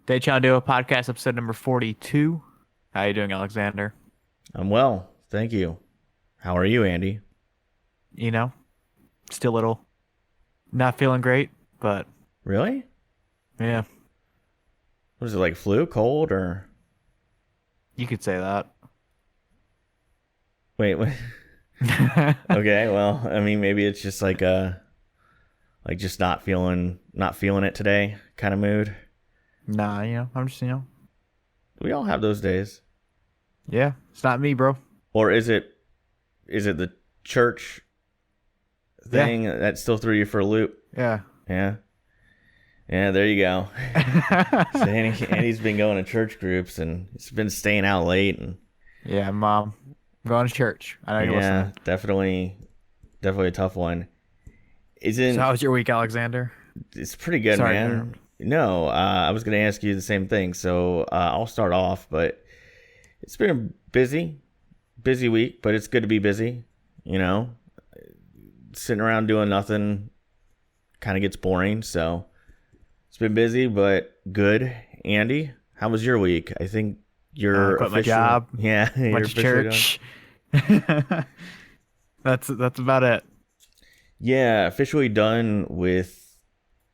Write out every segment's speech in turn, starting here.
Day Channel Duo podcast episode number 42. How you doing, Alexander? I'm well, thank you. How are you, Andy? You know, still a little not feeling great, but Really? yeah, What is it, like flu, cold, or you could say that. wait, wait. Okay, well, I mean, maybe it's just like just not feeling it today kind of mood. Nah, I'm just, We all have those days. yeah, it's not me, bro. Or is it the church Yeah, thing that still threw you for a loop? yeah. Yeah. Yeah, there you go. So Andy's been going to church groups and he's been staying out late and Yeah, Mom, I'm going to church. I know you're yeah, listening. definitely a tough one. So how was your week, Alexander? It's pretty good, Sorry to man. interrupt. No, I was going to ask you the same thing, so I'll start off. But it's been a busy week, but it's good to be busy. You know, sitting around doing nothing kind of gets boring. So it's been busy, but good. Andy, how was your week? I think you're Quit my job. Yeah, you're Went to officially done. church. That's about it. Yeah, officially done with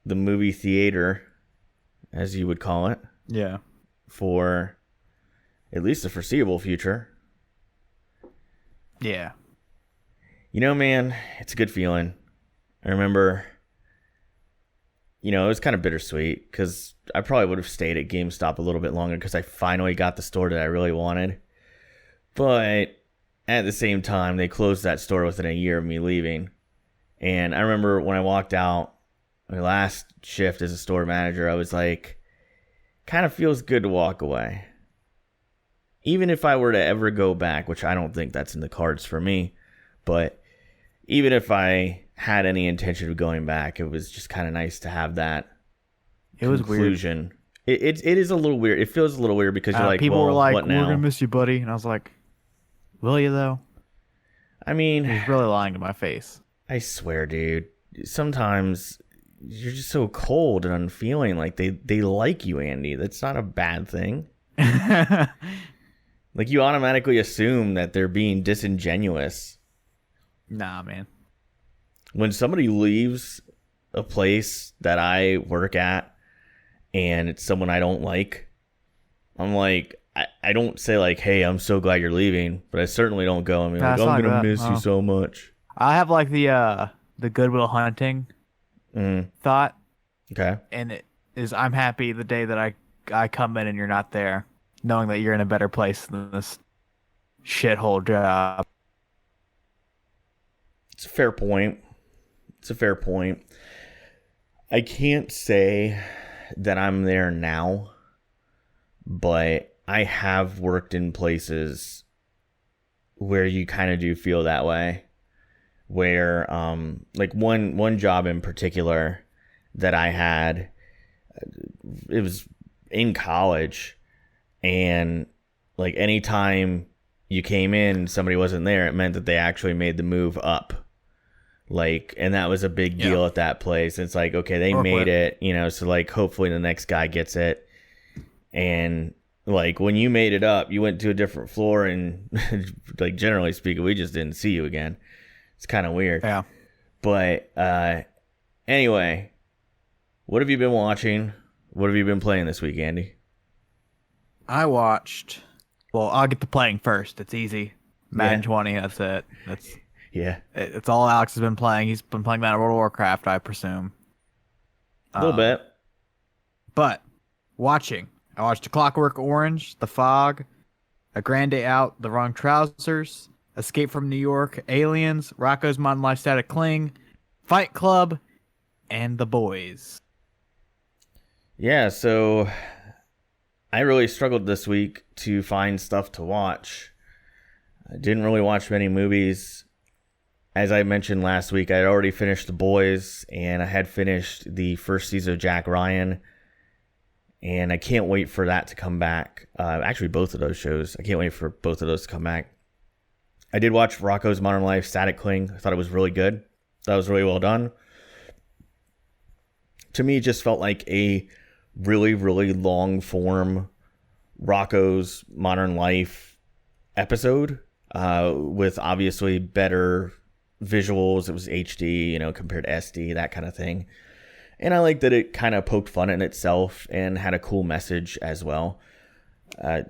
the movie theater, as you would call it, Yeah. for at least the foreseeable future. Yeah. You know, man, it's a good feeling. I remember, it was kind of bittersweet because I probably would have stayed at GameStop a little bit longer because I finally got the store that I really wanted. But at the same time, they closed that store within a year of me leaving. And I remember when I walked out, my last shift as a store manager, I was like, kind of feels good to walk away. Even if I were to ever go back, which I don't think that's in the cards for me, but even if I had any intention of going back, it was just kind of nice to have that It was weird. conclusion. It is a little weird. It feels a little weird because you're like, People well, were like, what "We're gonna now? miss you, buddy," and I was like, "Will you though?" I He mean, was really lying to my face. I swear, dude. Sometimes you're just so cold and unfeeling. Like they like you, Andy. That's not a bad thing. Like you automatically assume that they're being disingenuous. Nah, man. When somebody leaves a place that I work at and it's someone I don't like, I'm like, I don't say like, hey, I'm so glad you're leaving, but I certainly don't go and be Nah, like, it's I'm not like gonna that. miss you Oh. so much. I have like the Goodwill Hunting Mm, thought, okay. and it is I'm happy the day that I come in and you're not there, knowing that you're in a better place than this shithole job. It's a fair point. It's a fair point. I can't say that I'm there now, but I have worked in places where you kind of do feel that way. Where like one job in particular that I had, it was in college, and like anytime you came in somebody wasn't there, it meant that they actually made the move up. Like, and that was a big deal at that place. It's like, okay, they Or made quit. it, so like hopefully the next guy gets it. And like when you made it up, you went to a different floor, and like generally speaking, we just didn't see you again. It's kind of weird. Yeah. But anyway, what have you been watching? What have you been playing this week, Andy? I watched. Well, I'll get to playing first. It's easy. Madden Yeah. 20. That's it. Yeah, It's all Alex has been playing. He's been playing Madden World of Warcraft, I presume. a little bit. But watching, I watched A Clockwork Orange, The Fog, A Grand Day Out, The Wrong Trousers, Escape from New York, Aliens, Rocco's Modern Life Static Cling, Fight Club, and The Boys. Yeah, so I really struggled this week to find stuff to watch. I didn't really watch many movies. As I mentioned last week, I had already finished The Boys, and I had finished the first season of Jack Ryan, and I can't wait for that to come back. Actually, both of those shows. I can't wait for both of those to come back. I did watch Rocco's Modern Life Static Cling. I thought it was really good. That was really well done. To me, it just felt like a really, really long form Rocco's Modern Life episode with obviously better visuals. It was HD, compared to SD, that kind of thing. And I like that it kind of poked fun at itself and had a cool message as well. I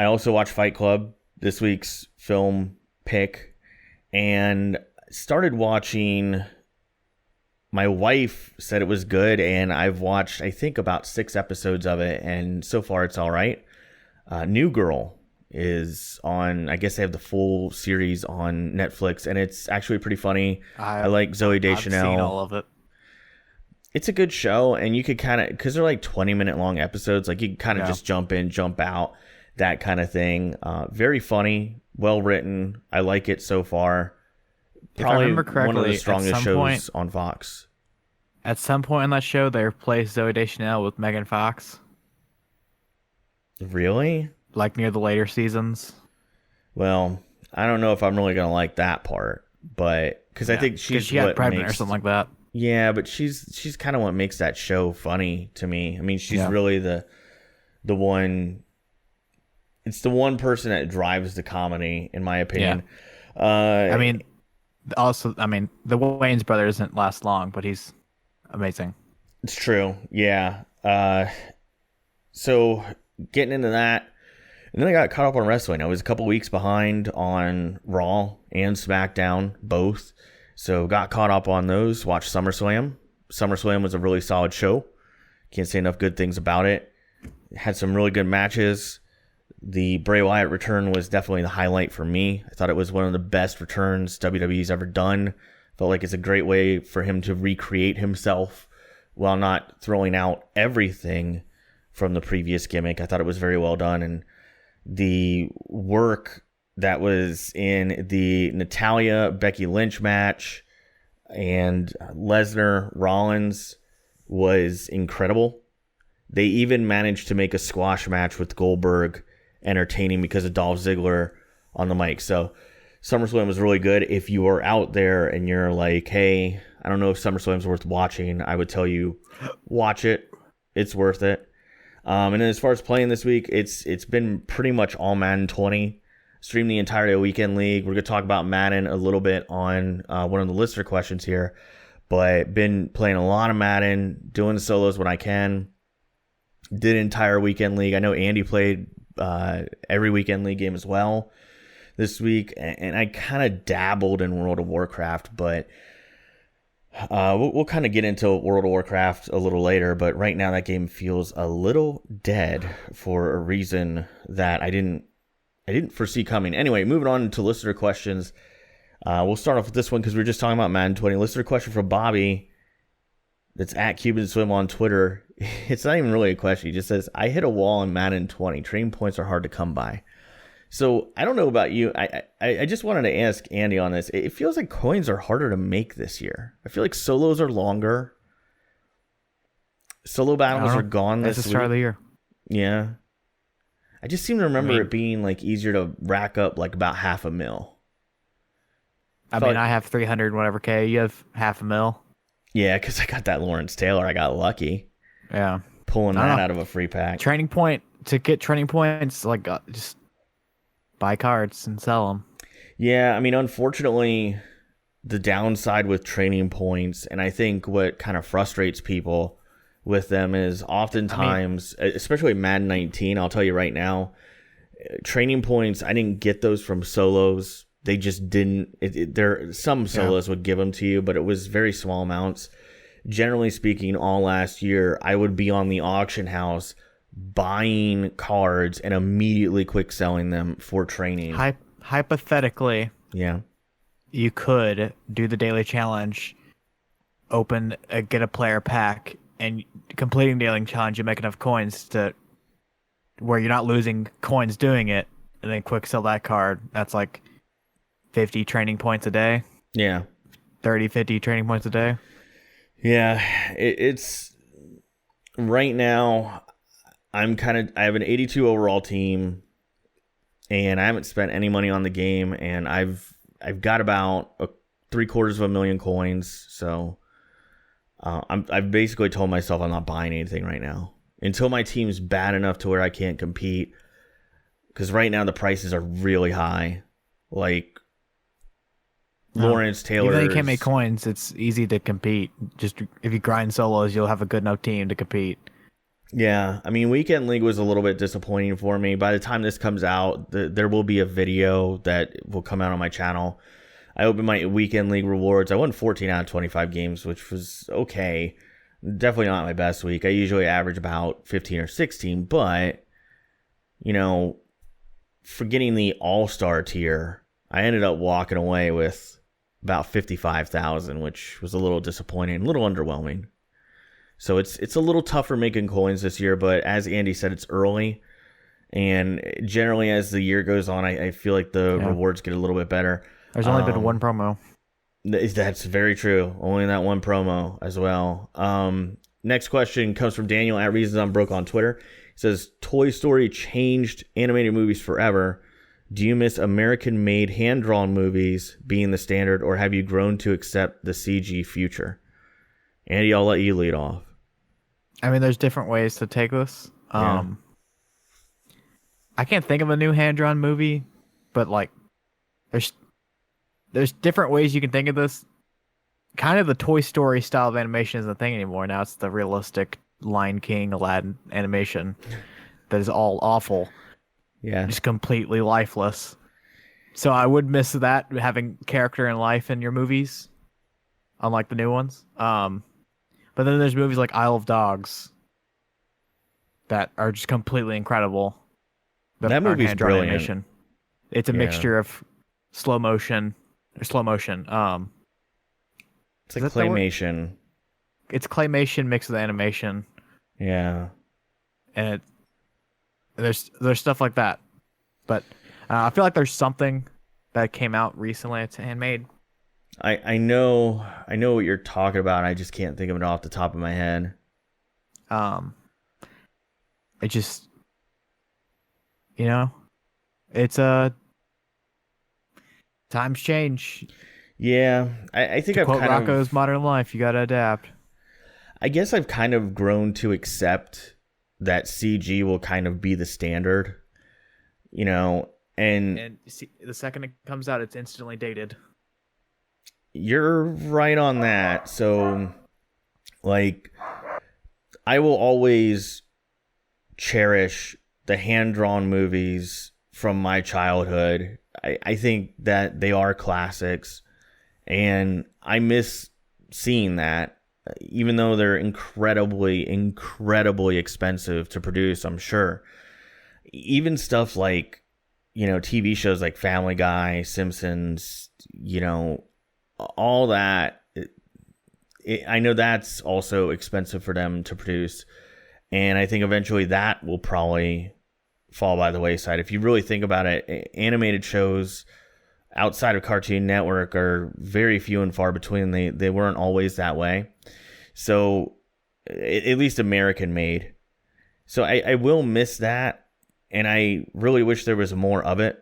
also watched Fight Club, this week's film pick, and started watching. My wife said it was good, and I've watched, I think, about 6 episodes of it, and so far it's all right. New Girl is on, I guess they have the full series on Netflix, and it's actually pretty funny. I like Zoe Deschanel. I've seen all of it. It's a good show, and you could kind of, because they're like 20-minute long episodes, like you can kind of just jump in, jump out, that kind of thing. Very funny, well written. I like it so far. Probably one of the strongest shows on Fox. At some point in that show, they replaced Zoe Deschanel with Megan Fox. Really? Like near the later seasons. Well, I don't know if I'm really gonna like that part, but because I think she got pregnant or something like that. Yeah, but she's kind of what makes that show funny to me. I mean, she's really the one. It's the one person that drives the comedy, in my opinion. Yeah. The Wayans brother doesn't last long, but he's amazing. It's true. Yeah. So getting into that, and then I got caught up on wrestling. I was a couple weeks behind on Raw and SmackDown, both. So got caught up on those. Watched SummerSlam. SummerSlam was a really solid show. Can't say enough good things about it. Had some really good matches. The Bray Wyatt return was definitely the highlight for me. I thought it was one of the best returns WWE's ever done. Felt like it's a great way for him to recreate himself while not throwing out everything from the previous gimmick. I thought it was very well done. And the work that was in the Natalya Becky Lynch match and Lesnar Rollins was incredible. They even managed to make a squash match with Goldberg entertaining because of Dolph Ziggler on the mic. So SummerSlam was really good. If you are out there and you're like, hey, I don't know if SummerSlam's worth watching, I would tell you, watch it. It's worth it. And then as far as playing this week, it's been pretty much all Madden 20. Streamed the entire weekend league. We're going to talk about Madden a little bit on one of the listener questions here. But been playing a lot of Madden, doing the solos when I can. Did entire weekend league. I know Andy played every weekend league game as well this week, and I kind of dabbled in World of Warcraft, but we'll kind of get into World of Warcraft a little later. But right now that game feels a little dead for a reason that I didn't foresee coming. Anyway, moving on to listener questions. We'll start off with this one because we were just talking about Madden 20. Listener question from Bobby. That's at Cuban Swim on Twitter. It's not even really a question. He just says, I hit a wall in Madden 20. Training points are hard to come by. So I don't know about you. I just wanted to ask Andy on this. It feels like coins are harder to make this year. I feel like solos are longer. Solo battles are gone this week. It's the start of the year. Yeah. I just seem to remember it being like easier to rack up like about $500,000. I have 300 whatever K. You have $500,000. Yeah, because I got that Lawrence Taylor. I got lucky. Yeah. Pulling that out of a free pack. Training point, to get training points, like just buy cards and sell them. Yeah, unfortunately, the downside with training points, and I think what kind of frustrates people with them is oftentimes, especially Madden 19, I'll tell you right now, training points, I didn't get those from solos. They just didn't. Some solos would give them to you, but it was very small amounts. Generally speaking, all last year, I would be on the auction house buying cards and immediately quick selling them for training. Hypothetically, yeah, you could do the daily challenge, get a player pack, and completing the daily challenge, you make enough coins to where you're not losing coins doing it, and then quick sell that card. That's like 50 training points a day. Yeah. 30, 50 training points a day. Yeah. It's right now, I have an 82 overall team, and I haven't spent any money on the game, and I've got about $750,000 coins. So I've basically told myself I'm not buying anything right now. until my team's bad enough to where I can't compete. Because right now the prices are really high. Like Lawrence Taylor. Even though you can't make coins, it's easy to compete. Just if you grind solos, you'll have a good enough team to compete. Yeah, I mean, Weekend League was a little bit disappointing for me. By the time this comes out, there will be a video that will come out on my channel. I opened my Weekend League rewards. I won 14 out of 25 games, which was okay. Definitely not my best week. I usually average about 15 or 16, but, you know, for getting the All-Star tier, I ended up walking away with about 55,000, which was a little disappointing, a little underwhelming. So it's a little tougher making coins this year, but as Andy said, it's early. And generally, as the year goes on, I feel like the rewards get a little bit better. There's only been one promo. That's very true. Only that one promo as well. Next question comes from Daniel at Reasons I'm Broke on Twitter. He says, Toy Story changed animated movies forever. Do you miss American-made hand-drawn movies being the standard, or have you grown to accept the CG future? Andy, I'll let you lead off. I mean, there's different ways to take this. Yeah. I can't think of a new hand-drawn movie, but like, there's different ways you can think of this. Kind of the Toy Story style of animation isn't a thing anymore. Now it's the realistic Lion King, Aladdin animation that is all awful. Yeah. Just completely lifeless. So I would miss that, having character and life in your movies, unlike the new ones. But then there's movies like Isle of Dogs that are just completely incredible. That movie's brilliant. Animation. It's a mixture of slow motion. It's like claymation. It's claymation mixed with animation. Yeah. And there's stuff like that. But I feel like there's something that came out recently. It's handmade. I know what you're talking about. I just can't think of it off the top of my head. It just, it's times change. Yeah, I think I've quote Rocco's Modern Life, you gotta adapt. I guess I've kind of grown to accept that CG will kind of be the standard, and see, the second it comes out, it's instantly dated. You're right on that. So, like, I will always cherish the hand-drawn movies from my childhood. I think that they are classics, and I miss seeing that, even though they're incredibly, incredibly expensive to produce, I'm sure. Even stuff like, TV shows like Family Guy, Simpsons, all that, I know that's also expensive for them to produce, and I think eventually that will probably fall by the wayside. If you really think about it, animated shows outside of Cartoon Network are very few and far between. They weren't always that way, so at least American made. So I will miss that, and I really wish there was more of it.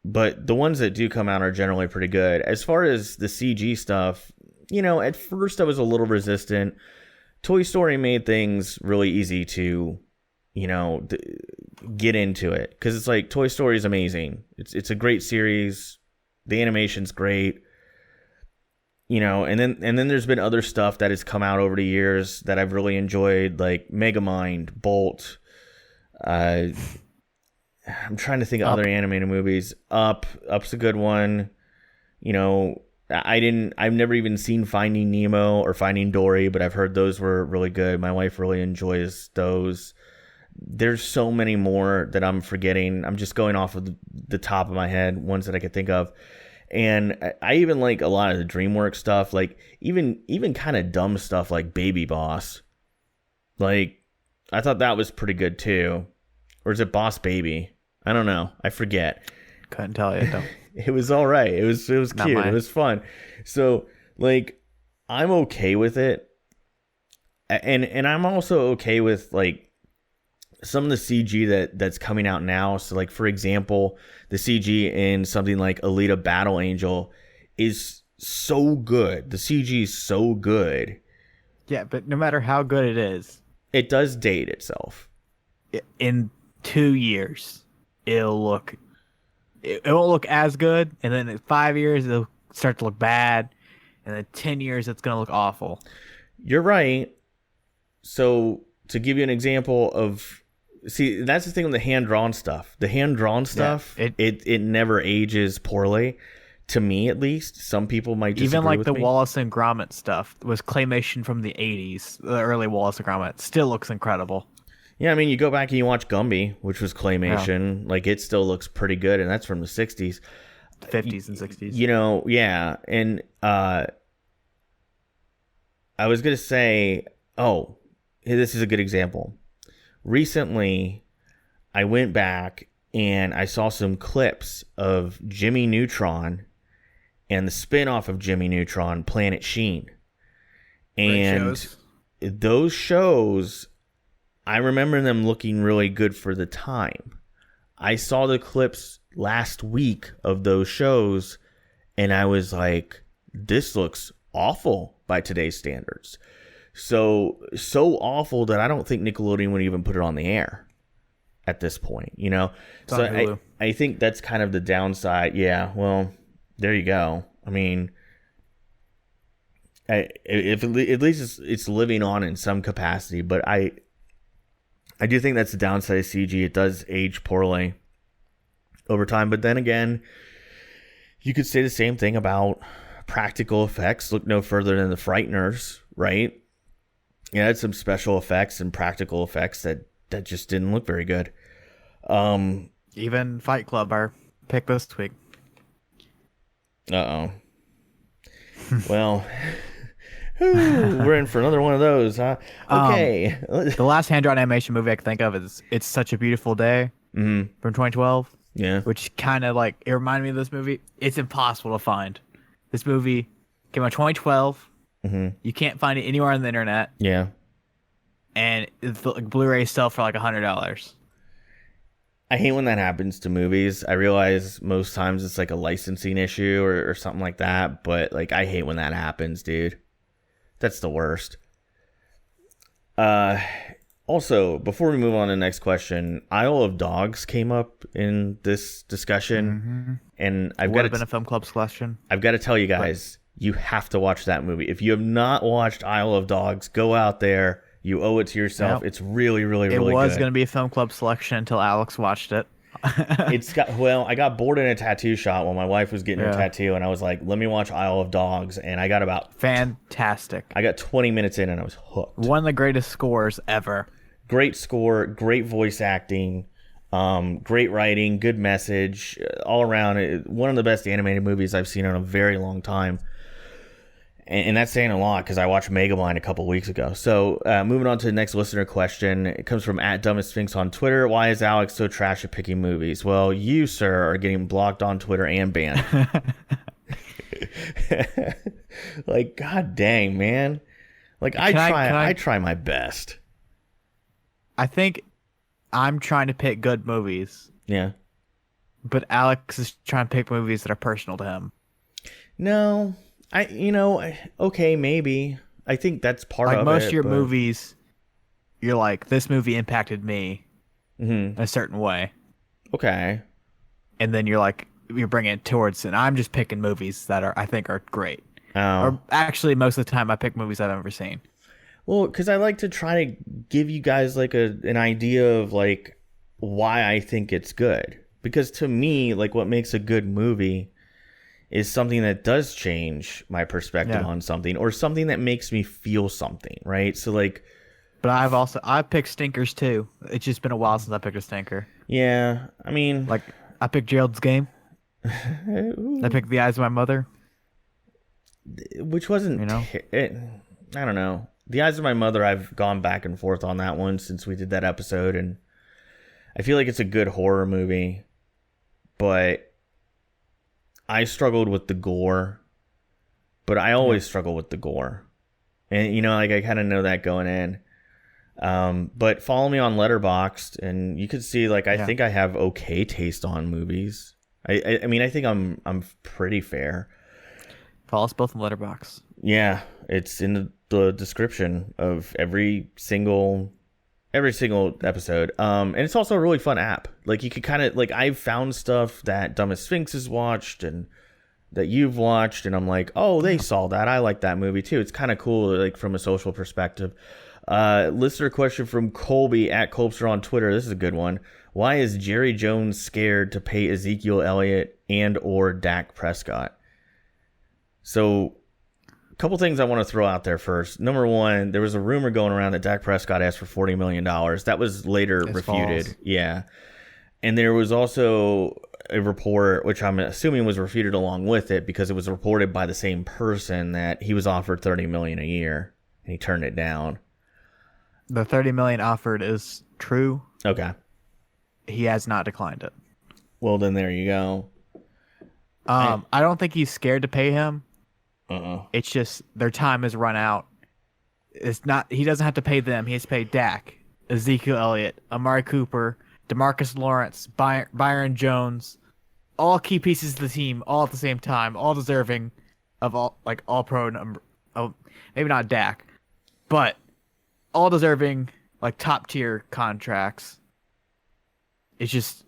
But the ones that do come out are generally pretty good. As far as the CG stuff, at first I was a little resistant. Toy Story made things really easy to, get into it. Because it's like, Toy Story is amazing. It's a great series. The animation's great. And then there's been other stuff that has come out over the years that I've really enjoyed, like Megamind, Bolt, I'm trying to think of other animated movies. Up's a good one. I've never even seen Finding Nemo or Finding Dory, but I've heard those were really good. My wife really enjoys those. There's so many more that I'm forgetting. I'm just going off of the top of my head, ones that I could think of. And I even like a lot of the DreamWorks stuff, like even kind of dumb stuff like Baby Boss. Like, I thought that was pretty good too. Or is it Boss Baby? I don't know. I forget. Couldn't tell you. It was all right. It was cute. It was fun. So, like, I'm okay with it. And I'm also okay with, like, some of the CG that's coming out now. So, like, for example, the CG in something like Alita Battle Angel is so good. The CG is so good. Yeah, but no matter how good it is, It does date itself. In 2 years, it'll look. It won't look as good, and then in 5 years, it'll start to look bad, and then 10 years, it's gonna look awful. You're right. So to give you an example of, see, that's the thing with the hand-drawn stuff. The hand-drawn stuff, it never ages poorly. To me, at least. Some people might disagree Even like with the me. Wallace and Gromit stuff was claymation from the 80s. The early Wallace and Gromit still looks incredible. Yeah, I mean, you go back and you watch Gumby, which was claymation. Yeah. Like, it still looks pretty good, and that's from the 60s. 50s and 60s. You know, yeah. And I was going to say, this is a good example. Recently, I went back and I saw some clips of Jimmy Neutron and the spin-off of Jimmy Neutron, Planet Sheen. And those shows, I remember them looking really good for the time. I saw the clips last week of those shows, and I was like, this looks awful by today's standards. So awful that I don't think Nickelodeon would even put it on the air at this point, you know? So I think that's kind of the downside. Yeah, well, there you go. I mean, if at least it's living on in some capacity, but I do think that's the downside of CG. It does age poorly over time. But then again, you could say the same thing about practical effects. Look no further than the Frighteners, right? Yeah, it had some special effects and practical effects that just didn't look very good. Even Fight Club, our pick this week. Uh-oh. Well, we're in for another one of those, huh? Okay. The last hand-drawn animation movie I can think of is It's Such a Beautiful Day from 2012. Yeah. Which kind of like, it reminded me of this movie. It's impossible to find. This movie came out in 2012. You can't find it anywhere on the internet. Yeah. And Blu-ray sell for like $100. I hate when that happens to movies. I realize most times it's like a licensing issue or something like that, but like I hate when that happens, dude. That's the worst. Also, before we move on to the next question, Isle of Dogs came up in this discussion, and I've got been a film club selection. I've got to tell you guys, you have to watch that movie. If you have not watched Isle of Dogs, go out there. You owe it to yourself. Yep. It's really, really, really good. It was going to be a film club selection until Alex watched it. I got bored in a tattoo shop while my wife was getting her tattoo, and I was like, let me watch Isle of Dogs, and I got fantastic. I got 20 minutes in, and I was hooked. One of the greatest scores ever. Great score, great voice acting, great writing, good message, all around. One of the best animated movies I've seen in a very long time. And that's saying a lot because I watched Megamind a couple weeks ago. So moving on to the next listener question. It comes from @DumbestSphinx on Twitter. Why is Alex so trash at picking movies? Well, you, sir, are getting blocked on Twitter and banned. Like, god dang, man. Like, I try my best. I think I'm trying to pick good movies. Yeah. But Alex is trying to pick movies that are personal to him. No. Okay, maybe. I think that's part of it. Like most of your movies, you're like, this movie impacted me in a certain way. Okay. And then you're bringing it towards, and I'm just picking movies that I think are great. Oh. Or actually, most of the time, I pick movies I've never seen. Well, because I like to try to give you guys like an idea of like why I think it's good. Because to me, like what makes a good movie is something that does change my perspective on something, or something that makes me feel something, right? So like, but I've picked stinkers too. It's just been a while since I picked a stinker. Yeah, I mean, like I picked Gerald's Game. I picked The Eyes of My Mother, which wasn't, I don't know. The Eyes of My Mother, I've gone back and forth on that one since we did that episode, and I feel like it's a good horror movie, but I struggled with the gore, but I always struggle with the gore. And, like I kind of know that going in. But follow me on Letterboxd, and you could see, like, I think I have okay taste on movies. I mean, I think I'm pretty fair. Follow us both on Letterboxd. Yeah, it's in the description of every single every single episode. And it's also a really fun app. Like you could kind of like I've found stuff that Dumb as Sphinx has watched and that you've watched, and I'm like, oh, they saw that. I like that movie too. It's kind of cool, like from a social perspective. Listener question from Colby at Colbster on Twitter. This is a good one. Why is Jerry Jones scared to pay Ezekiel Elliott and or Dak Prescott? So a couple things I want to throw out there first. Number one, there was a rumor going around that Dak Prescott asked for $40 million. That was later refuted. False. Yeah. And there was also a report, which I'm assuming was refuted along with it, because it was reported by the same person that he was offered $30 million a year and he turned it down. The $30 million offered is true. Okay. He has not declined it. Well, then there you go. I don't think he's scared to pay him. It's just their time has run out. It's not. He doesn't have to pay them. He has to pay Dak, Ezekiel Elliott, Amari Cooper, DeMarcus Lawrence, Byron Jones, all key pieces of the team, all at the same time, all deserving of all pro number. Oh, maybe not Dak, but all deserving like top tier contracts. It's just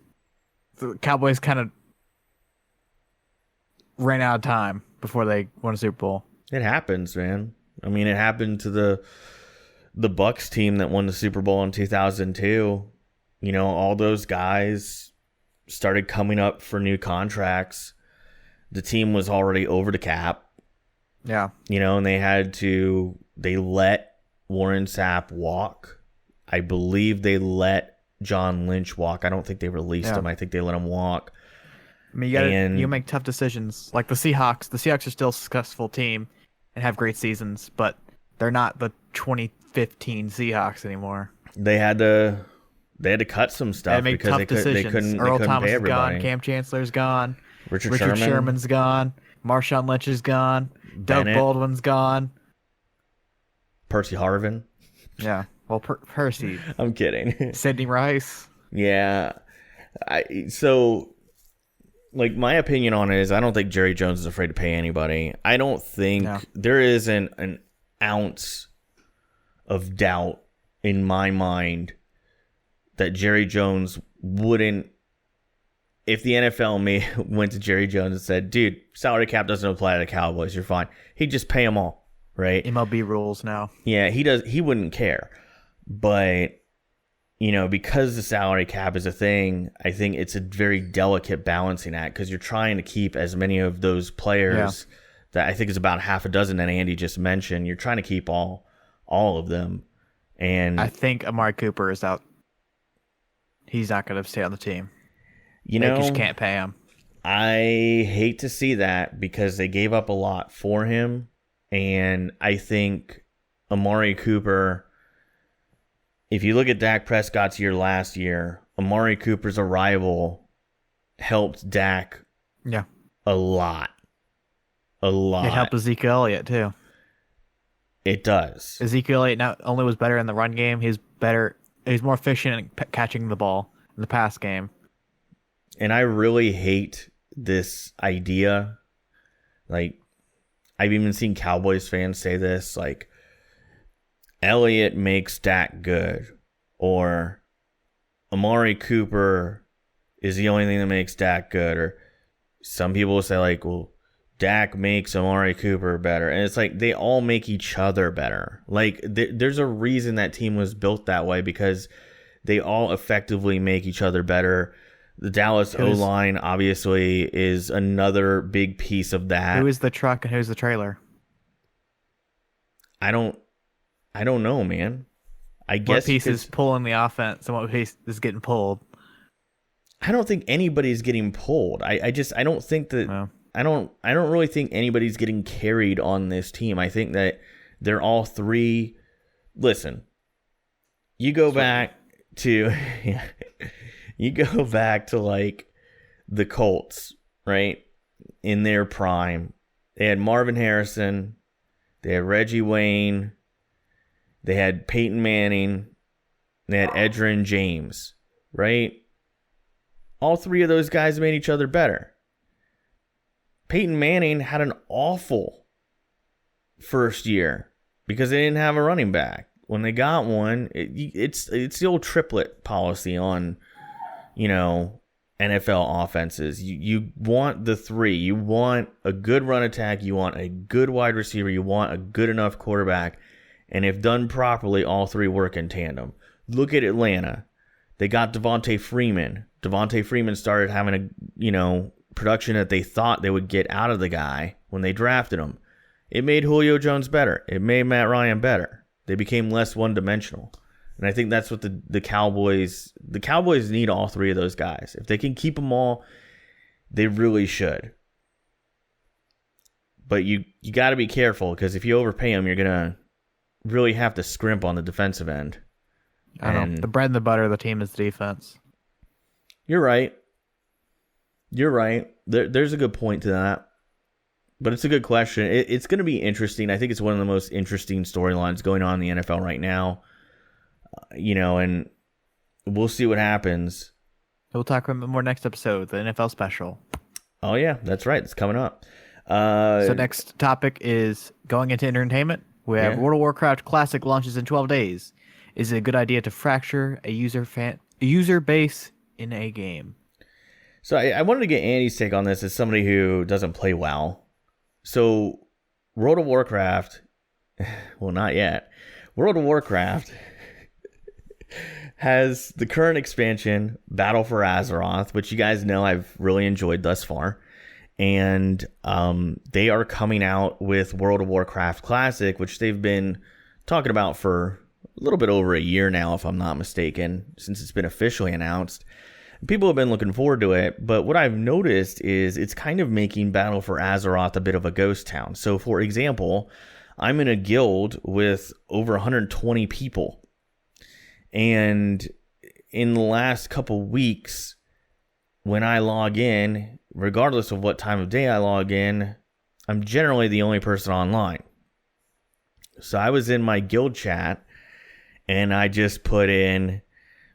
the Cowboys kind of ran out of time before they won a Super Bowl. It happens, man. I mean, it happened to the Bucs team that won the Super Bowl in 2002. You know, all those guys started coming up for new contracts. The team was already over the cap. Yeah. You know, and they let Warren Sapp walk. I believe they let John Lynch walk. I don't think they released him. I think they let him walk. I mean, you make tough decisions. Like the Seahawks. The Seahawks are still a successful team and have great seasons, but they're not the 2015 Seahawks anymore. They had to cut some stuff because they couldn't Earl Thomas pay is everybody. gone. Cam Chancellor's gone. Richard Sherman's gone. Marshawn Lynch is gone. Bennett. Doug Baldwin's gone. Percy Harvin. Yeah. Well, Percy. I'm kidding. Sidney Rice. Yeah. So, my opinion on it is I don't think Jerry Jones is afraid to pay anybody. I don't think there isn't an ounce of doubt in my mind that Jerry Jones wouldn't, if the NFL went to Jerry Jones and said, dude, salary cap doesn't apply to the Cowboys, you're fine. He'd just pay them all, right? MLB rules now. Yeah, he wouldn't care. But, because the salary cap is a thing, I think it's a very delicate balancing act because you're trying to keep as many of those players that I think is about half a dozen that Andy just mentioned. You're trying to keep all of them. And I think Amari Cooper is out. He's not going to stay on the team. They just can't pay him. I hate to see that because they gave up a lot for him. And I think Amari Cooper, if you look at Dak Prescott's year last year, Amari Cooper's arrival helped Dak a lot. A lot. It helped Ezekiel Elliott, too. It does. Ezekiel Elliott not only was better in the run game, he's more efficient in catching the ball in the pass game. And I really hate this idea. I've even seen Cowboys fans say this, Elliott makes Dak good, or Amari Cooper is the only thing that makes Dak good, or some people will say Dak makes Amari Cooper better, and it's they all make each other better. There's a reason that team was built that way because they all effectively make each other better. The Dallas O-line obviously is another big piece of that. Who is the truck and who's the trailer? I don't know, man. I guess what piece is pulling the offense and what piece is getting pulled? I don't think anybody's getting pulled. I don't think that. No. I don't really think anybody's getting carried on this team. I think that they're all three. Listen, you go back to the Colts, right? In their prime, they had Marvin Harrison, they had Reggie Wayne, they had Peyton Manning, they had Edgerrin James, right? All three of those guys made each other better. Peyton Manning had an awful first year because they didn't have a running back. when they got one, it's the old triplet policy on, NFL offenses. You want the three. You want a good run attack. You want a good wide receiver. You want a good enough quarterback. And if done properly, all three work in tandem. Look at Atlanta. They got Devontae Freeman. Devontae Freeman started having production that they thought they would get out of the guy when they drafted him. It made Julio Jones better. It made Matt Ryan better. They became less one-dimensional. And I think that's what the Cowboys need all three of those guys. If they can keep them all, they really should. But you got to be careful, because if you overpay them, you're going to really have to scrimp on the defensive end. I don't know. The bread and the butter of the team is the defense. You're right. There's a good point to that. But it's a good question. It's going to be interesting. I think it's one of the most interesting storylines going on in the NFL right now. And we'll see what happens. We'll talk about more next episode, the NFL special. Oh, yeah, that's right. It's coming up. So next topic is going into entertainment. We have World of Warcraft Classic launches in 12 days. Is it a good idea to fracture a user base in a game? So I wanted to get Andy's take on this as somebody who doesn't play WoW. So World of Warcraft, well, not yet. World of Warcraft has the current expansion, Battle for Azeroth, which you guys know I've really enjoyed thus far. And they are coming out with World of Warcraft Classic, which they've been talking about for a little bit over a year now, if I'm not mistaken, since it's been officially announced. People have been looking forward to it, but what I've noticed is it's kind of making Battle for Azeroth a bit of a ghost town. So, for example, I'm in a guild with over 120 people. And in the last couple weeks, when I log in, regardless of what time of day I log in, I'm generally the only person online. So I was in my guild chat, and I just put in,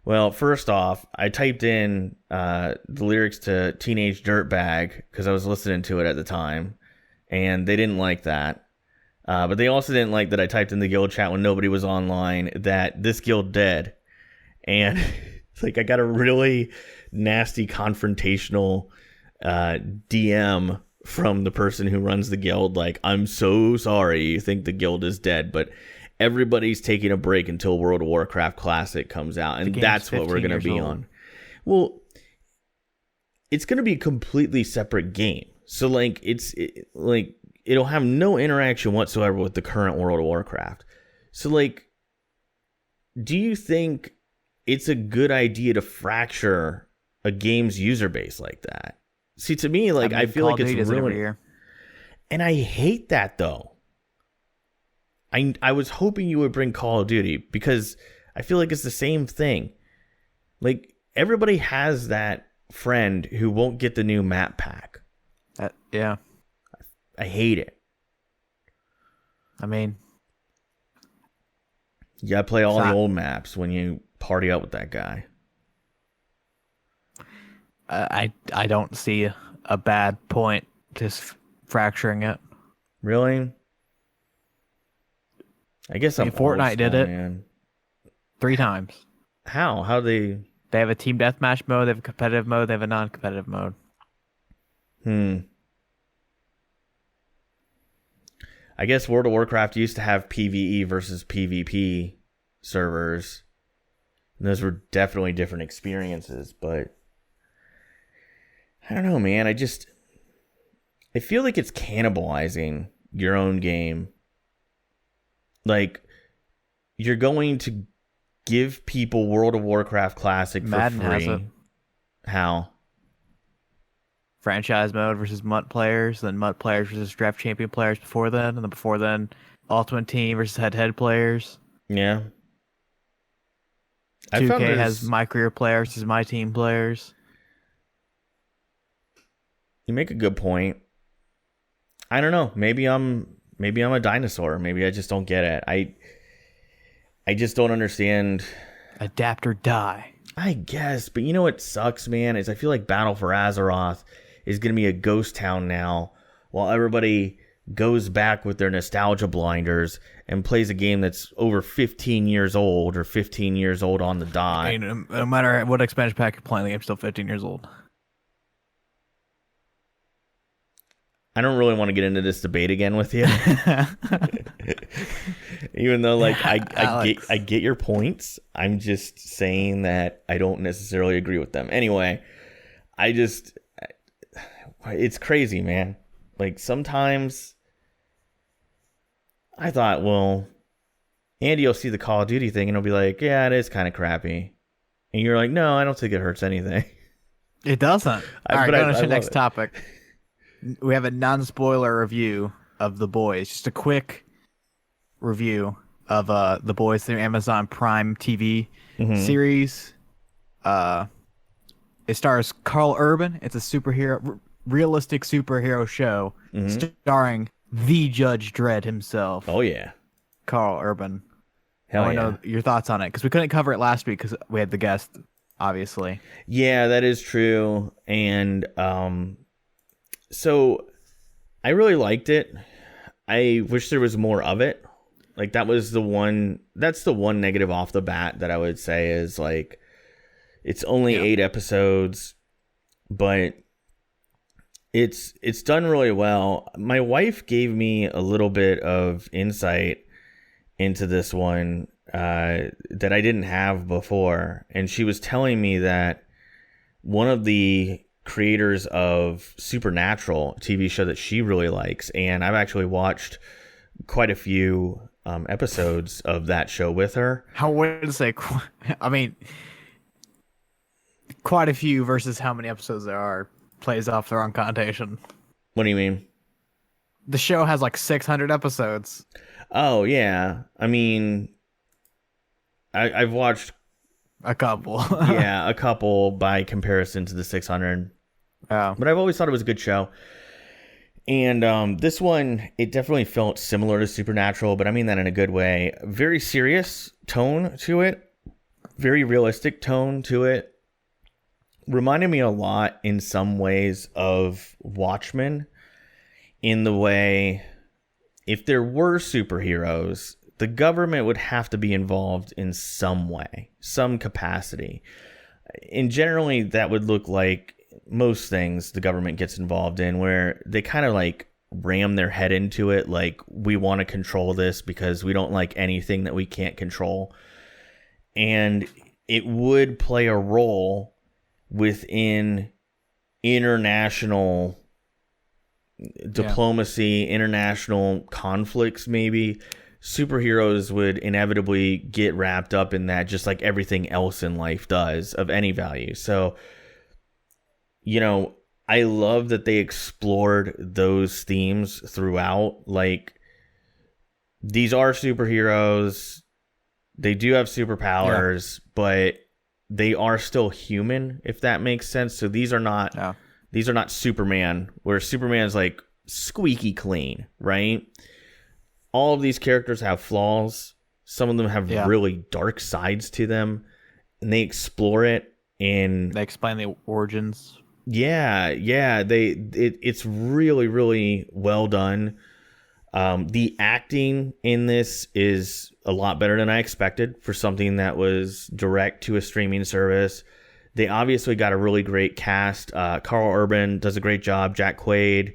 well, first off, I typed in the lyrics to Teenage Dirtbag because I was listening to it at the time, and they didn't like that. But they also didn't like that I typed in the guild chat when nobody was online that this guild dead. And it's like I got a really nasty confrontational DM from the person who runs the guild. Like, I'm so sorry you think the guild is dead, but everybody's taking a break until World of Warcraft Classic comes out, and that's what we're going to be on. Well, it's going to be a completely separate game. So, like, it'll have no interaction whatsoever with the current World of Warcraft. So, like, do you think it's a good idea to fracture a game's user base like that? See, to me, like, I feel like it's ruining. And I hate that, though. I was hoping you would bring Call of Duty because I feel like it's the same thing. Like, everybody has that friend who won't get the new map pack. Yeah. I hate it. I mean, you gotta play all the old maps when you party up with that guy. I don't see a bad point to fracturing it. Really? I guess Fortnite did it, man. 3 times. How they have a team deathmatch mode, they have a competitive mode, they have a non-competitive mode. I guess World of Warcraft used to have PvE versus PvP servers. And those were definitely different experiences, but I don't know, man. I feel like it's cannibalizing your own game. Like, you're going to give people World of Warcraft Classic for Madden free. has it. How? Franchise mode versus MUT players, then MUT players versus draft champion players before then, and then before then, Ultimate Team versus head-to-head players. Yeah. 2K has my career players versus my team players. You make a good point. I don't know. Maybe I'm a dinosaur. Maybe I just don't get it. I just don't understand. Adapt or die. I guess, but you know what sucks, man, is I feel like Battle for Azeroth is going to be a ghost town now while everybody goes back with their nostalgia blinders and plays a game that's over 15 years old or 15 years old on the dot. I mean, no matter what expansion pack you're playing, the game's still 15 years old. I don't really want to get into this debate again with you. Even though, like, I get your points. I'm just saying that I don't necessarily agree with them. Anyway, it's crazy, man. Like, sometimes I thought, well, Andy will see the Call of Duty thing and he'll be like, yeah, it is kind of crappy. And you're like, no, I don't think it hurts anything. It doesn't. All right, going to the next topic. We have a non-spoiler review of The Boys. Just a quick review of The Boys, the Amazon Prime TV series. It stars Carl Urban. It's a realistic superhero show starring the Judge Dredd himself. Oh, yeah. Carl Urban. Hell I know your thoughts on it, because we couldn't cover it last week because we had the guest, obviously. Yeah, that is true. And so I really liked it. I wish there was more of it. Like, that's the one negative off the bat that I would say is, like, it's only 8 episodes, but it's done really well. My wife gave me a little bit of insight into this one that I didn't have before, and she was telling me that one of the creators of Supernatural TV show that she really likes, and I've actually watched quite a few episodes of that show with her. I wouldn't say, I mean, quite a few versus how many episodes there are plays off the wrong connotation. What do you mean? The show has like 600 episodes. Oh, yeah. I mean, I've watched a couple. Yeah, a couple by comparison to the 600. Oh. But I've always thought it was a good show. And this one, it definitely felt similar to Supernatural, but I mean that in a good way. Very serious tone to it. Very realistic tone to it. Reminded me a lot in some ways of Watchmen, in the way if there were superheroes, the government would have to be involved in some way, some capacity. And generally that would look like most things the government gets involved in, where they kind of like ram their head into it, like, we want to control this because we don't like anything that we can't control. And it would play a role within international diplomacy, international conflicts, maybe. Superheroes would inevitably get wrapped up in that, just like everything else in life does of any value. So, you know, I love that they explored those themes throughout. Like, these are superheroes. They do have superpowers, but they are still human, if that makes sense. So these are not Superman, where Superman's like squeaky clean, right? All of these characters have flaws. Some of them have really dark sides to them, and they explore it, and they explain the origins. It's really, really well done. The acting in this is a lot better than I expected for something that was direct to a streaming service. They obviously got a really great cast. Carl Urban does a great job. Jack Quaid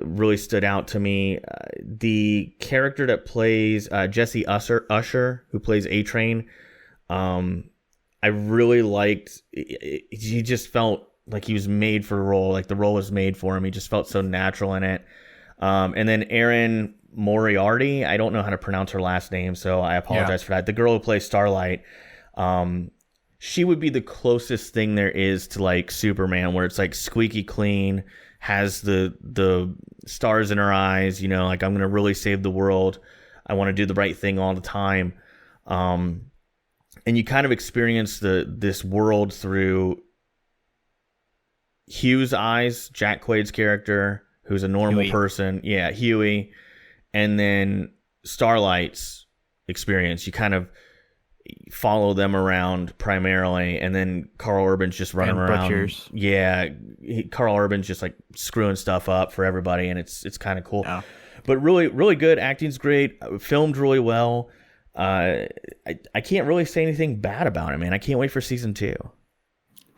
really stood out to me. The character that plays Jesse Usher, who plays A-Train, I really liked. He just felt like he was made for the role. Like, the role was made for him. He just felt so natural in it. And then Erin Moriarty, I don't know how to pronounce her last name, so I apologize for that. The girl who plays Starlight, she would be the closest thing there is to like Superman, where it's like squeaky clean, has the stars in her eyes, you know, like, I'm going to really save the world. I want to do the right thing all the time. And you kind of experience this world through Hugh's eyes, Jack Quaid's character, who's a normal person. Yeah, Huey. And then Starlight's experience. You kind of, follow them around primarily, and then Carl Urban's just running And around. butchers. Yeah, Carl Urban's just like screwing stuff up for everybody, and it's kind of cool. Yeah. But really, really good. Acting's great. Filmed really well. I can't really say anything bad about it, man. I can't wait for season 2.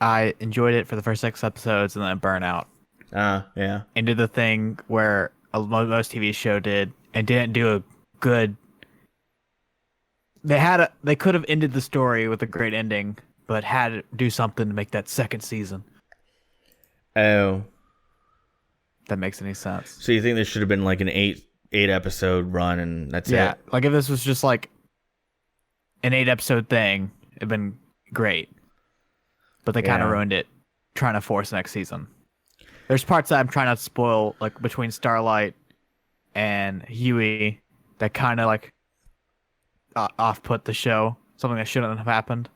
I enjoyed it for the first 6 episodes and then burnt out. Yeah. And did the thing where most TV show did and didn't do a good. They could have ended the story with a great ending, but had to do something to make that second season. Oh. If that makes any sense. So you think there should have been like an 8 episode run and that's Yeah, it? like if this was just like an 8 episode thing, it'd been great. But they kind of Yeah. ruined it, trying to force next season. There's parts that I'm trying not to spoil, like between Starlight and Huey, that kind of like off-put the show. Something that shouldn't have happened.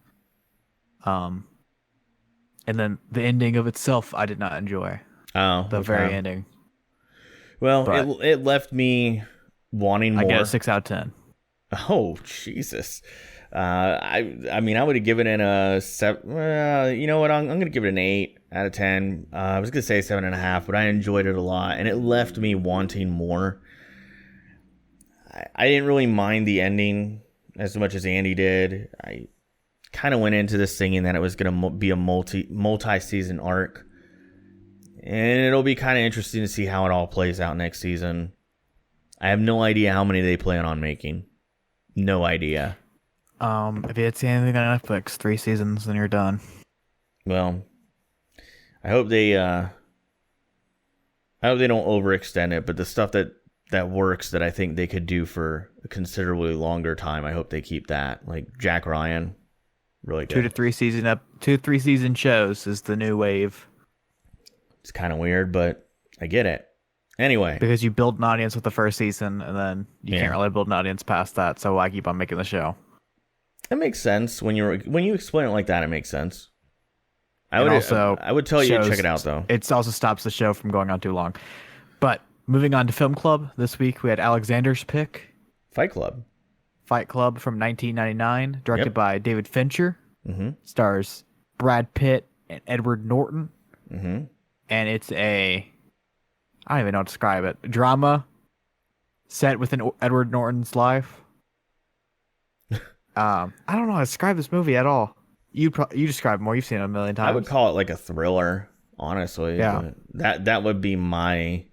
And then the ending of itself, I did not enjoy. Oh, The okay. very ending. Well, But- it left me wanting more. I get a 6 out of 10. Oh, Jesus. I mean, I would have given it a 7. You know what? I'm going to give it an 8 out of 10. I was going to say 7.5, but I enjoyed it a lot, and it left me wanting more. I didn't really mind the ending as much as Andy did. I kind of went into this thinking that it was going to be a multi-season arc, and it'll be kind of interesting to see how it all plays out next season. I have no idea how many they plan on making. No idea. If you had seen anything on Netflix, 3 seasons, then you're done. Well, I hope they don't overextend it, but the stuff that works that I think they could do for a considerably longer time, I hope they keep that. Like Jack Ryan, really good. 2 to 3 season shows is the new wave. It's kind of weird, but I get it. Anyway, Because you build an audience with the first season, and then you Yeah. can't really build an audience past that. So why keep on making the show? it makes sense when you explain it like that. It makes sense. I And would also I would tell you to shows- check it out though. It also stops the show from going on too long. But moving on to Film Club, this week we had Alexander's Pick, Fight Club. Fight Club from 1999, directed Yep. by David Fincher. Mm-hmm. Stars Brad Pitt and Edward Norton. Mm-hmm. And it's I don't even know how to describe it. Drama set within Edward Norton's life. I don't know how to describe this movie at all. You describe it more. You've seen it a million times. I would call it like a thriller, honestly. Yeah. But that would be my,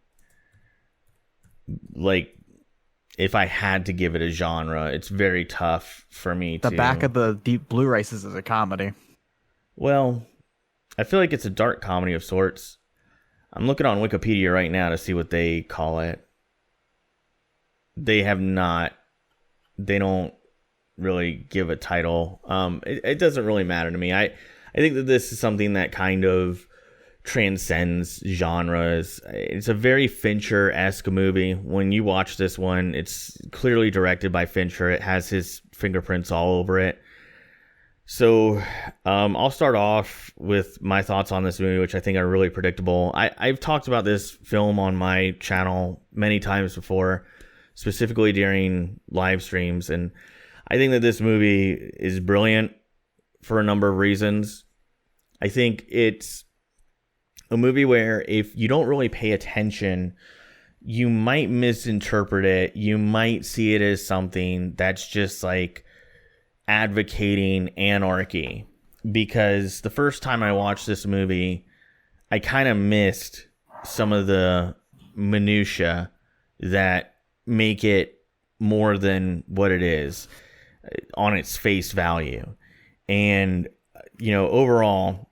like, if I had to give it a genre, it's very tough for me the to. back of the deep Blu-ray says it's a comedy. Well, I feel like it's a dark comedy of sorts. I'm looking on Wikipedia right now to see what they call it. They don't really give a title. It doesn't really matter to me. I think that this is something that kind of transcends genres. It's a very Fincher-esque movie. When you watch this one, it's clearly directed by Fincher. It has his fingerprints all over it. So I'll start off with my thoughts on this movie, which I think are really predictable. I've talked about this film on my channel many times before, specifically during live streams, and I think that this movie is brilliant for a number of reasons. I think it's a movie where if you don't really pay attention, you might misinterpret it. You might see it as something that's just like advocating anarchy, because the first time I watched this movie, I kind of missed some of the minutia that make it more than what it is on its face value. And overall,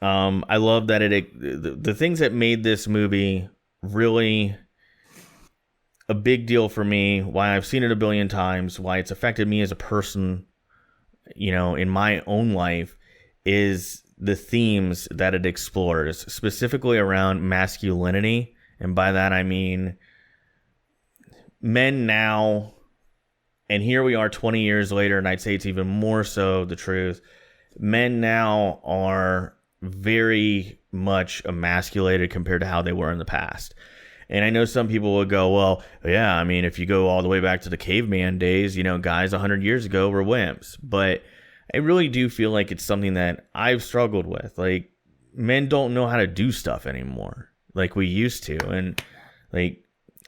I love that the things that made this movie really a big deal for me, why I've seen it a billion times, why it's affected me as a person, in my own life, is the themes that it explores, specifically around masculinity. And by that, I mean men now, and here we are 20 years later, and I'd say it's even more so the truth. Men now are very much emasculated compared to how they were in the past. And I know some people will go, well, yeah, I mean, if you go all the way back to the caveman days, guys 100 years ago were wimps. But I really do feel like it's something that I've struggled with. Like, men don't know how to do stuff anymore like we used to. And like,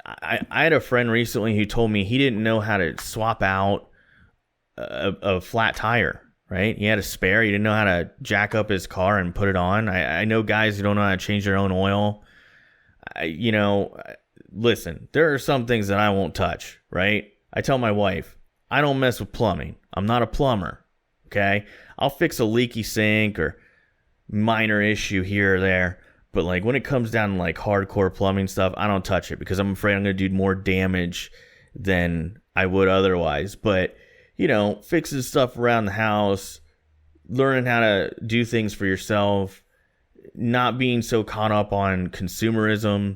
I had a friend recently who told me he didn't know how to swap out a flat tire, right? He had a spare. He didn't know how to jack up his car and put it on. I know guys who don't know how to change their own oil. Listen, there are some things that I won't touch, right? I tell my wife, I don't mess with plumbing. I'm not a plumber, okay? I'll fix a leaky sink or minor issue here or there. But like when it comes down to like hardcore plumbing stuff, I don't touch it because I'm afraid I'm going to do more damage than I would otherwise. But, fixing stuff around the house, learning how to do things for yourself, not being so caught up on consumerism.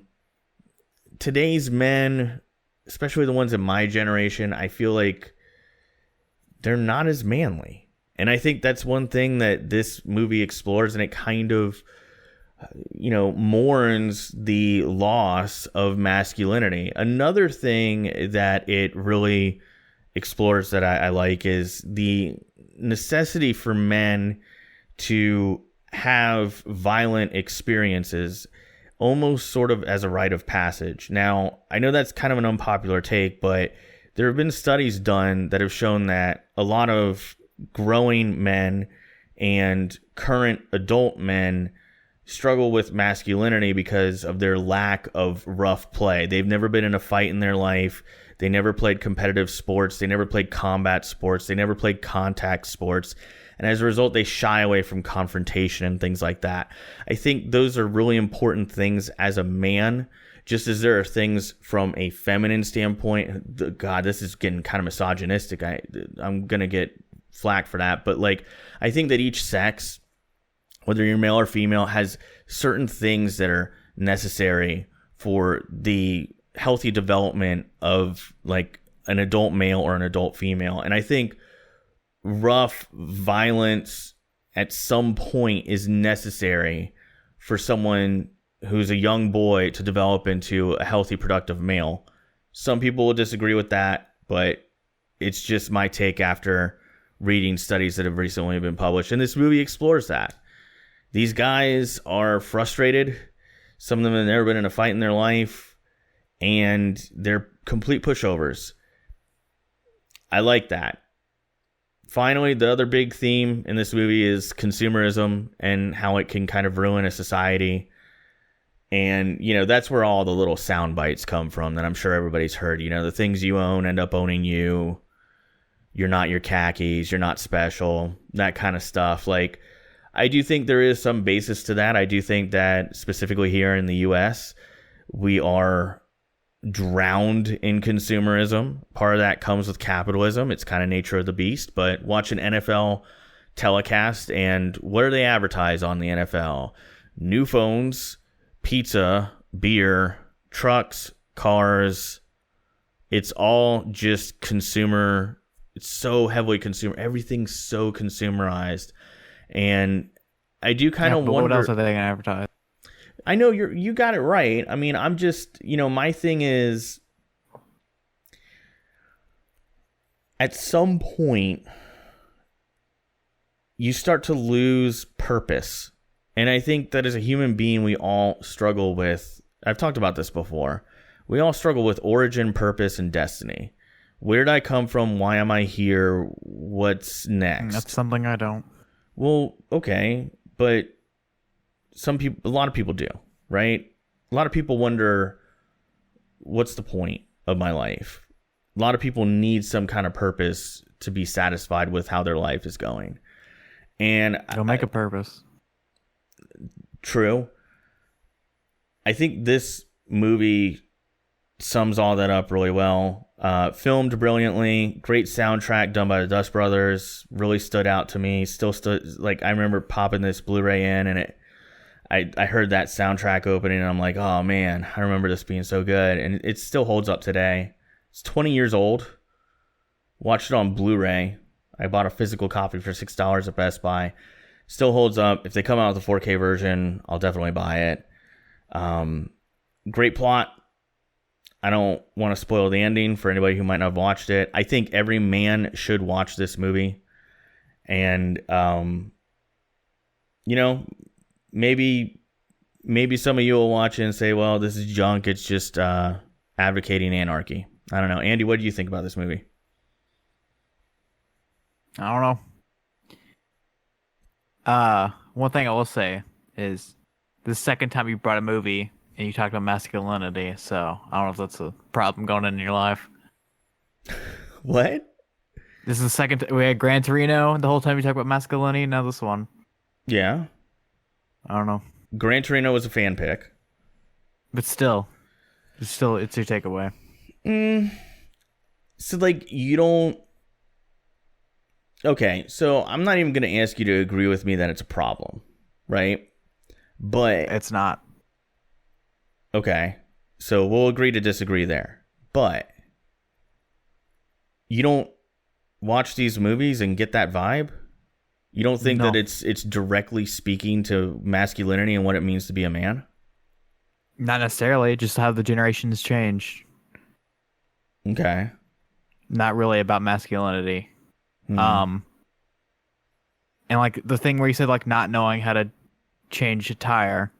Today's men, especially the ones in my generation, I feel like they're not as manly. And I think that's one thing that this movie explores, and it kind of mourns the loss of masculinity. Another thing that it really explores that I like is the necessity for men to have violent experiences almost sort of as a rite of passage. Now, I know that's kind of an unpopular take, but there have been studies done that have shown that a lot of growing men and current adult men struggle with masculinity because of their lack of rough play. They've never been in a fight in their life. They never played competitive sports. They never played combat sports. They never played contact sports. And as a result, they shy away from confrontation and things like that. I think those are really important things as a man, just as there are things from a feminine standpoint. God, this is getting kind of misogynistic. I'm going to get flack for that. But like, I think that each sex, whether you're male or female, has certain things that are necessary for the healthy development of like an adult male or an adult female. And I think rough violence at some point is necessary for someone who's a young boy to develop into a healthy, productive male. Some people will disagree with that, but it's just my take after reading studies that have recently been published. And this movie explores that. These guys are frustrated. Some of them have never been in a fight in their life, and they're complete pushovers. I like that. Finally, the other big theme in this movie is consumerism and how it can kind of ruin a society. And, that's where all the little sound bites come from that I'm sure everybody's heard. The things you own end up owning you. You're not your khakis. You're not special. That kind of stuff. Like, I do think there is some basis to that. I do think that specifically here in the U.S., we are drowned in consumerism. Part of that comes with capitalism. It's kind of nature of the beast. But watch an NFL telecast, and what do they advertise on the NFL? New phones, pizza, beer, trucks, cars. It's all just consumer. It's so heavily consumer. Everything's so consumerized. And I do kind of wonder, what else are they going to advertise? I know you got it right. I mean, I'm just, my thing is, at some point, you start to lose purpose. And I think that as a human being, we all struggle with, I've talked about this before, we all struggle with origin, purpose, and destiny. Where did I come from? Why am I here? What's next? That's something I don't. Well, okay, but a lot of people do, right? A lot of people wonder, what's the point of my life? A lot of people need some kind of purpose to be satisfied with how their life is going. And It'll make a purpose. True. I think this movie sums all that up really well. Filmed brilliantly, great soundtrack done by the Dust Brothers, really stood out to me. Still stood, like, I remember popping this Blu-ray in, and I heard that soundtrack opening, and I'm like, oh man, I remember this being so good, and it still holds up today. It's 20 years old. Watched it on Blu-ray. I bought a physical copy for $6 at Best Buy. Still holds up. If they come out with a 4K version, I'll definitely buy it. Great plot. I don't want to spoil the ending for anybody who might not have watched it. I think every man should watch this movie. And, you know, maybe some of you will watch it and say, well, this is junk. It's just advocating anarchy. I don't know. Andy, what do you think about this movie? I don't know. One thing I will say is the second time you brought a movie and you talked about masculinity, so I don't know if that's a problem going on in your life. What? This is the second we had Gran Torino the whole time you talked about masculinity. Now this one. Yeah. I don't know. Gran Torino was a fan pick. But still, it's your takeaway. So, like, you don't... Okay, so I'm not even going to ask you to agree with me that it's a problem, right? But... It's not. Okay, so we'll agree to disagree there. But you don't watch these movies and get that vibe? You don't think that it's directly speaking to masculinity and what it means to be a man? Not necessarily, just how the generations change. Okay. Not really about masculinity. Hmm. And like the thing where you said like not knowing how to change a tire,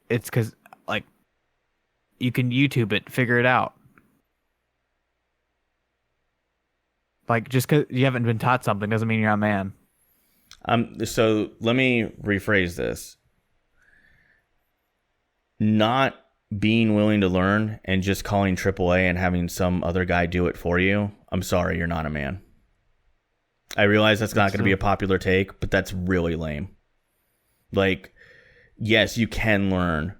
it's because like you can YouTube it, figure it out. Like just because you haven't been taught something doesn't mean you're not a man. So let me rephrase this. Not being willing to learn and just calling AAA and having some other guy do it for you. I'm sorry, you're not a man. I realize that's not going to be a popular take, but that's really lame. Like, yes, you can learn,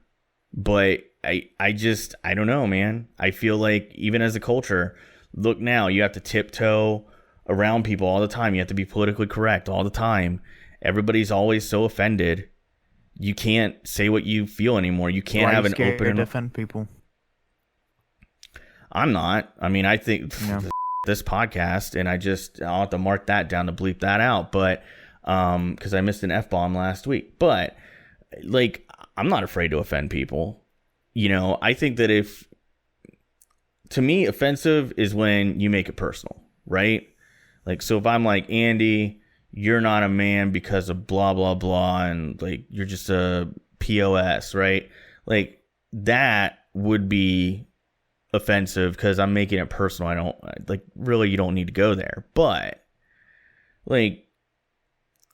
but I don't know, man. I feel like even as a culture, look now, you have to tiptoe around people all the time. You have to be politically correct all the time. Everybody's always so offended. You can't say what you feel anymore. You can't have an open and defend people. I'm not. I mean, I think this podcast, and I'll have to mark that down to bleep that out, but because I missed an F-bomb last week. But like, I'm not afraid to offend people. You know, I think that to me, offensive is when you make it personal, right? Like, so if I'm like, Andy, you're not a man because of blah, blah, blah, and like, you're just a POS, right? Like, that would be offensive because I'm making it personal. I don't like, really, you don't need to go there. But like,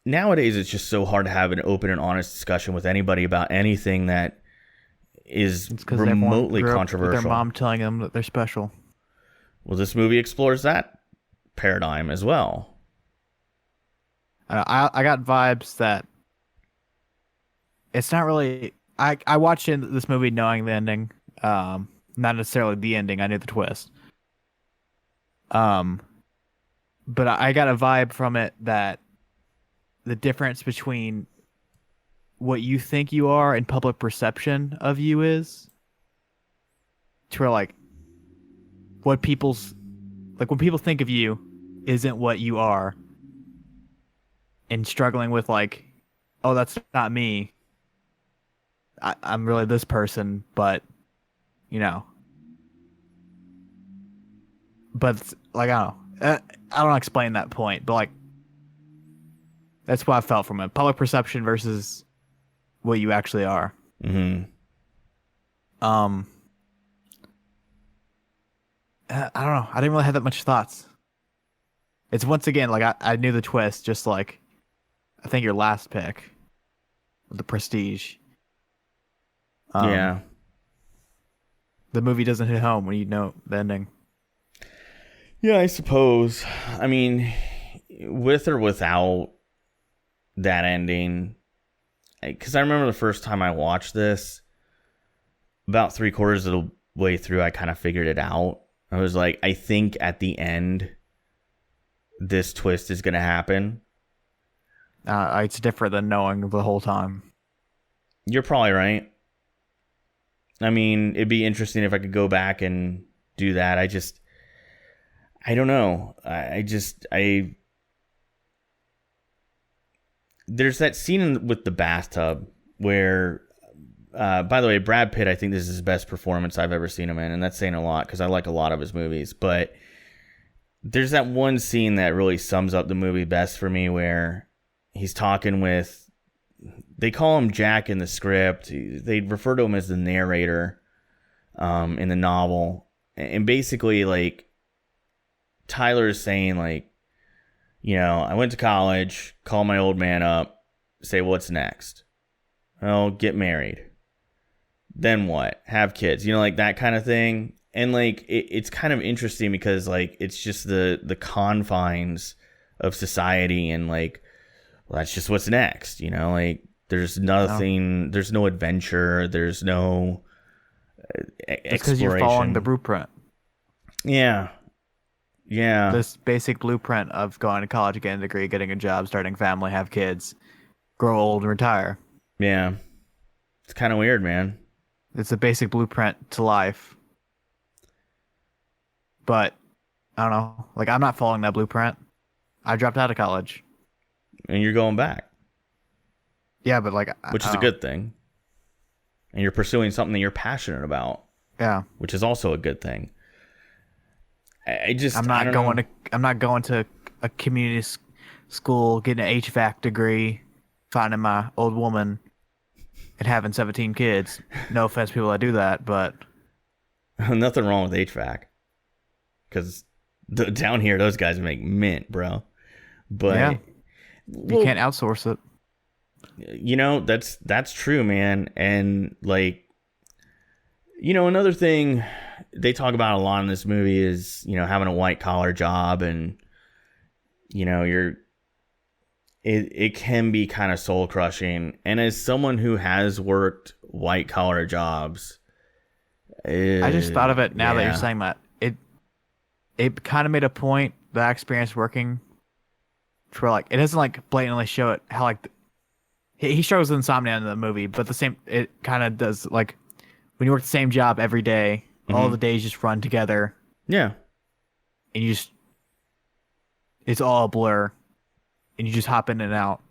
nowadays it's just so hard to have an open and honest discussion with anybody about anything that is remotely controversial. With their mom telling them that they're special. Well, this movie explores that paradigm as well. I got vibes that it's not really. I watched this movie knowing the ending. Not necessarily the ending. I knew the twist. But I got a vibe from it that the difference between what you think you are and public perception of you is to where like when people think of you isn't what you are, and struggling with like, oh, that's not me. I'm really this person, but you know. But like, I don't explain that point, but like that's what I felt from it. Public perception versus what you actually are. Mm-hmm. I don't know. I didn't really have that much thoughts. It's once again like I knew the twist, just like I think your last pick with the Prestige. Yeah. The movie doesn't hit home when you know the ending. Yeah, I suppose. I mean, with or without that ending, because I remember the first time I watched this, about 3/4 of the way through, I kind of figured it out. I was like, I think at the end, this twist is going to happen. It's different than knowing the whole time. You're probably right. I mean, it'd be interesting if I could go back and do that. I don't know. There's that scene with the bathtub where By the way, Brad Pitt, I think this is his best performance I've ever seen him in, and that's saying a lot because I like a lot of his movies. But there's that one scene that really sums up the movie best for me where he's talking with, they call him Jack in the script. They refer to him as the narrator in the novel. And basically, like, Tyler is saying, like, you know, I went to college, call my old man up, say, what's next? Oh, get married. Then what? Have kids. You know, like that kind of thing. And, like, it's kind of interesting because, like, it's just the confines of society and, like, well, that's just what's next, you know? Like, there's nothing, there's no adventure, there's no exploration. Because you're following the blueprint. Yeah. Yeah. This basic blueprint of going to college, getting a degree, getting a job, starting a family, have kids, grow old, and retire. Yeah. It's kind of weird, man. It's a basic blueprint to life. But, I don't know. Like, I'm not following that blueprint. I dropped out of college. And you're going back. Yeah, but, like... Which is a good thing. And you're pursuing something that you're passionate about. Yeah. Which is also a good thing. I'm not going to a community school, getting an HVAC degree, finding my old woman, and having 17 kids. No offense, people that do that, but... Nothing wrong with HVAC. Because down here, those guys make mint, bro. But yeah, you can't outsource it. You know, that's true, man. And, like, you know, another thing they talk about a lot in this movie is, you know, having a white collar job, and, you know, it can be kind of soul crushing. And as someone who has worked white collar jobs, I just thought of it now that you're saying that. It kind of made a point that I experienced working for, like, it doesn't, like, blatantly show it how, like, he struggles with insomnia in the movie, but it kind of does, like, when you work the same job every day, all the days just run together. Yeah. And it's all a blur, and you just hop in and out.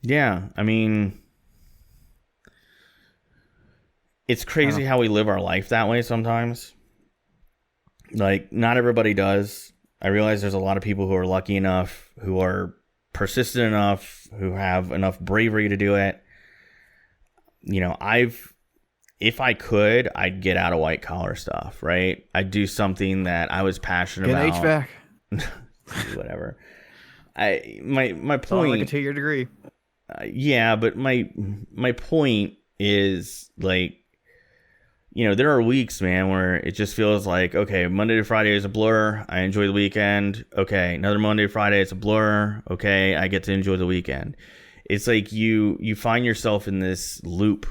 Yeah, I mean, it's crazy how we live our life that way sometimes. Like, not everybody does. I realize there's a lot of people who are lucky enough, who are persistent enough, who have enough bravery to do it. You know, if I could, I'd get out of white collar stuff, right? I'd do something that I was passionate about. Get HVAC. Whatever. My point. It's only like a 2-year degree. Yeah, but my point is, like, you know, there are weeks, man, where it just feels like, okay, Monday to Friday is a blur. I enjoy the weekend. Okay, another Monday to Friday, it's a blur. Okay, I get to enjoy the weekend. It's like you find yourself in this loop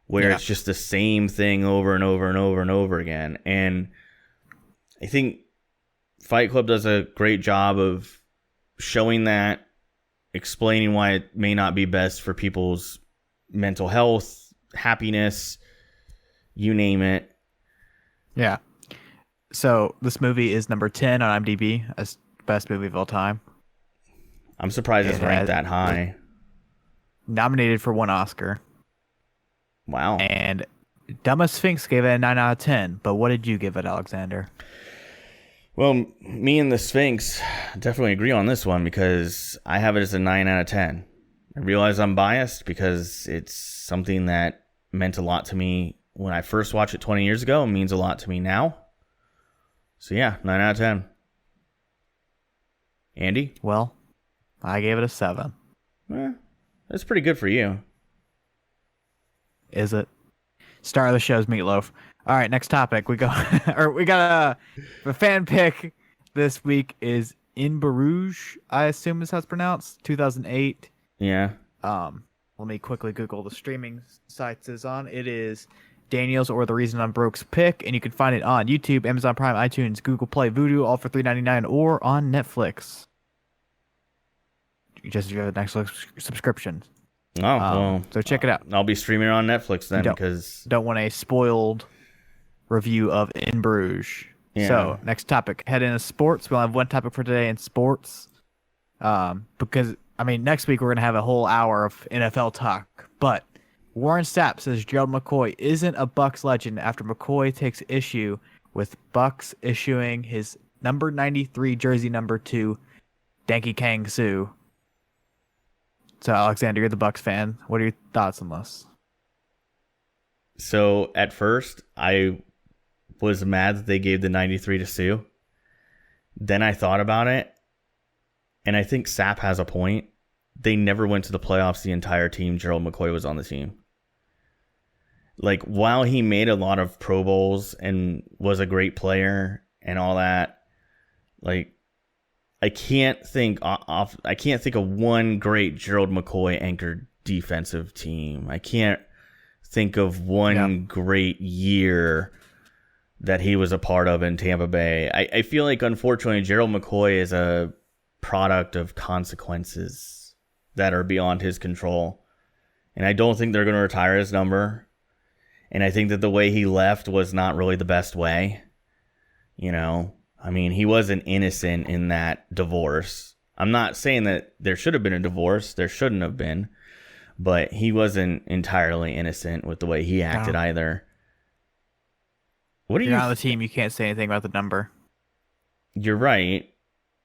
where it's just the same thing over and over and over and over again. And I think Fight Club does a great job of showing that, explaining why it may not be best for people's mental health, happiness, you name it. Yeah. So this movie is number 10 on IMDb as best movie of all time. I'm surprised it's ranked that high. Nominated for 1 Oscar. Wow. And Dumbest Sphinx gave it a 9 out of 10. But what did you give it, Alexander? Well, me and the Sphinx definitely agree on this one because I have it as a 9 out of 10. I realize I'm biased because it's something that meant a lot to me when I first watched it 20 years ago. It means a lot to me now. So yeah, 9 out of 10. Andy? Well, I gave it a 7. That's pretty good for you. Is it? Star of the show is Meatloaf. All right, next topic. We got a fan pick this week is In Bruges, I assume is how it's pronounced. 2008. Yeah. Let me quickly Google the streaming sites it's on. It is Daniel's or The Reason I'm Broke's pick, and you can find it on YouTube, Amazon Prime, iTunes, Google Play, Vudu, all for $3.99, or on Netflix. Just if you have a Netflix subscription. Oh, well. So check it out. I'll be streaming it on Netflix then because... Don't want a spoiled review of In Bruges. Yeah. So, next topic. Head into sports. We'll have one topic for today in sports. Because I mean, next week we're going to have a whole hour of NFL talk, but Warren Sapp says Gerald McCoy isn't a Bucs legend after McCoy takes issue with Bucs issuing his number 93 jersey number to Danky Kang Soo. So, Alexander, you're the Bucs fan. What are your thoughts on this? So, at first, I was mad that they gave the 93 to Sue. Then I thought about it, and I think Sapp has a point. They never went to the playoffs the entire team Gerald McCoy was on the team. Like, while he made a lot of Pro Bowls and was a great player and all that, like, I can't think of one great Gerald McCoy anchored defensive team. I can't think of one great year that he was a part of in Tampa Bay. I feel like, unfortunately, Gerald McCoy is a product of consequences that are beyond his control. And I don't think they're going to retire his number. And I think that the way he left was not really the best way. You know, I mean, he wasn't innocent in that divorce. I'm not saying that there should have been a divorce. There shouldn't have been. But he wasn't entirely innocent with the way he acted either. What do You're not on the team. You can't say anything about the number. You're right.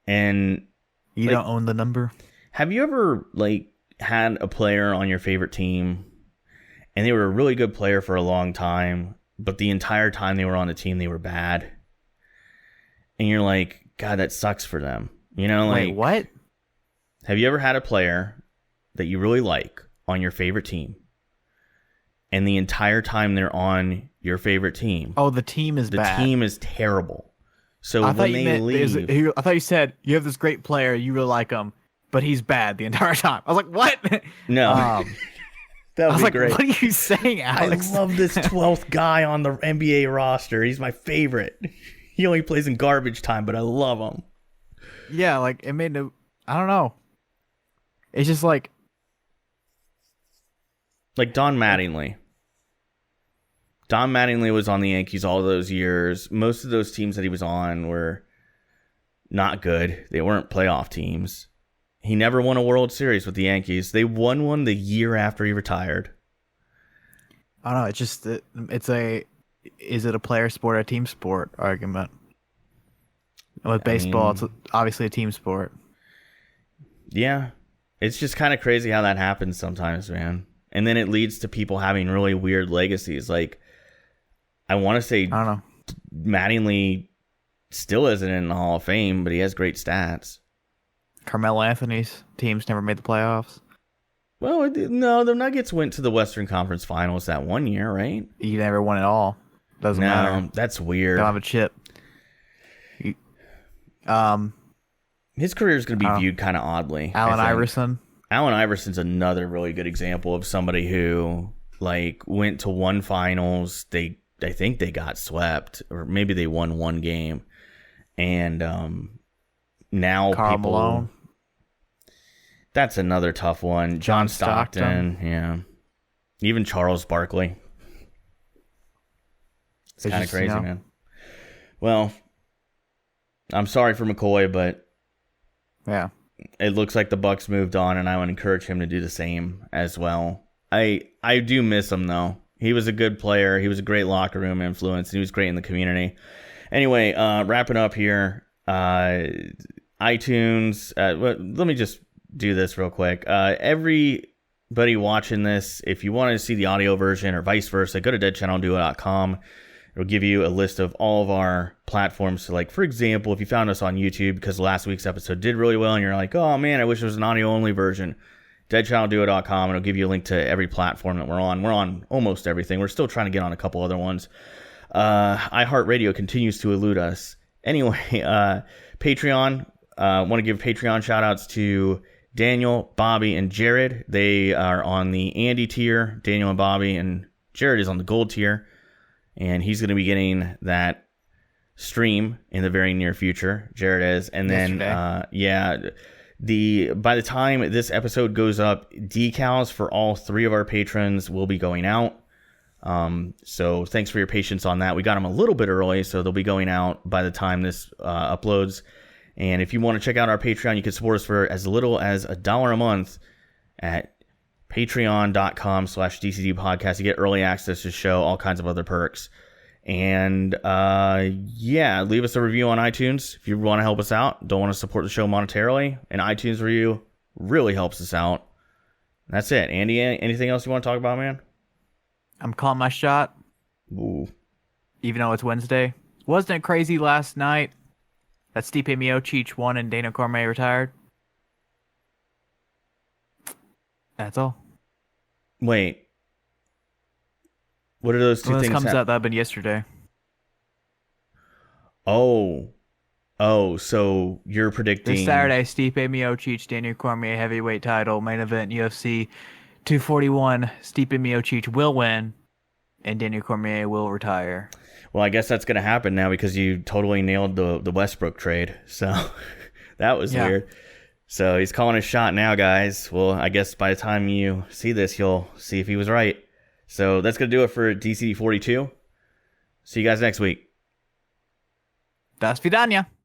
And you don't own the number. Have you ever had a player on your favorite team and they were a really good player for a long time, but the entire time they were on the team they were bad? And you're like, God, that sucks for them. You know, wait, what? Have you ever had a player that you really like on your favorite team, and the entire time they're on your favorite team, the team is bad. The team is terrible. So when they leave, I thought you said you have this great player, you really like him, but he's bad the entire time. I was like, what? No. That would be great. What are you saying, Alex? I love this 12th guy on the NBA roster. He's my favorite. He only plays in garbage time, but I love him. Yeah, it made no... I don't know. It's just like Don Mattingly. Don Mattingly was on the Yankees all those years. Most of those teams that he was on were not good. They weren't playoff teams. He never won a World Series with the Yankees. They won one the year after he retired. I don't know. It's just is it a player sport or a team sport argument? With baseball, it's obviously a team sport. Yeah. It's just kind of crazy how that happens sometimes, man. And then it leads to people having really weird legacies. I want to say, I don't know, Mattingly still isn't in the Hall of Fame, but he has great stats. Carmelo Anthony's teams never made the playoffs. Well, no, the Nuggets went to the Western Conference Finals that one year, right? He never won it all. Doesn't matter. No, that's weird. Don't have a chip. His career is going to be viewed kind of oddly. Allen Iverson. Allen Iverson's another really good example of somebody who went to one finals. I think they got swept, or maybe they won one game, and now Karl people. Malone. That's another tough one. John Stockton, yeah. Even Charles Barkley. It's kind of crazy, man. Well, I'm sorry for McCoy, but yeah, it looks like the Bucs moved on, and I would encourage him to do the same as well. I do miss him, though. He was a good player. He was a great locker room influence, and he was great in the community. Anyway, wrapping up here. iTunes. Let me just do this real quick. Everybody watching this, if you want to see the audio version or vice versa, go to deadchannelduo.com. It'll give you a list of all of our platforms. So, for example, if you found us on YouTube because last week's episode did really well and you're like, oh man, I wish it was an audio-only version, deadchannelduo.com, and it'll give you a link to every platform that we're on. We're on almost everything. We're still trying to get on a couple other ones. iHeartRadio continues to elude us. Anyway, Patreon. Want to give Patreon shout-outs to Daniel, Bobby, and Jared. They are on the Andy tier, Daniel and Bobby, and Jared is on the gold tier. And he's going to be getting that stream in the very near future. Jared is. And then, by the time this episode goes up, decals for all three of our patrons will be going out. So thanks for your patience on that. We got them a little bit early, so they'll be going out by the time this uploads. And if you want to check out our Patreon, you can support us for as little as $1 a month at patreon.com/DCD podcast. You get early access to the show, all kinds of other perks. And leave us a review on iTunes if you want to help us out. Don't want to support the show monetarily. An iTunes review really helps us out. That's it. Andy, anything else you want to talk about, man? I'm calling my shot. Ooh. Even though it's Wednesday. Wasn't it crazy last night that Stipe Miocic won and Daniel Cormier retired? That's all. Wait. What are those two When things? This comes out, that happened yesterday. Oh, so you're predicting... This Saturday, Stipe Miocic, Daniel Cormier heavyweight title, main event, UFC 241. Stipe Miocic will win, and Daniel Cormier will retire. Well, I guess that's going to happen now because you totally nailed the Westbrook trade. So that was weird. So he's calling his shot now, guys. Well, I guess by the time you see this, you'll see if he was right. So that's going to do it for DCD 42. See you guys next week. Das Vidania.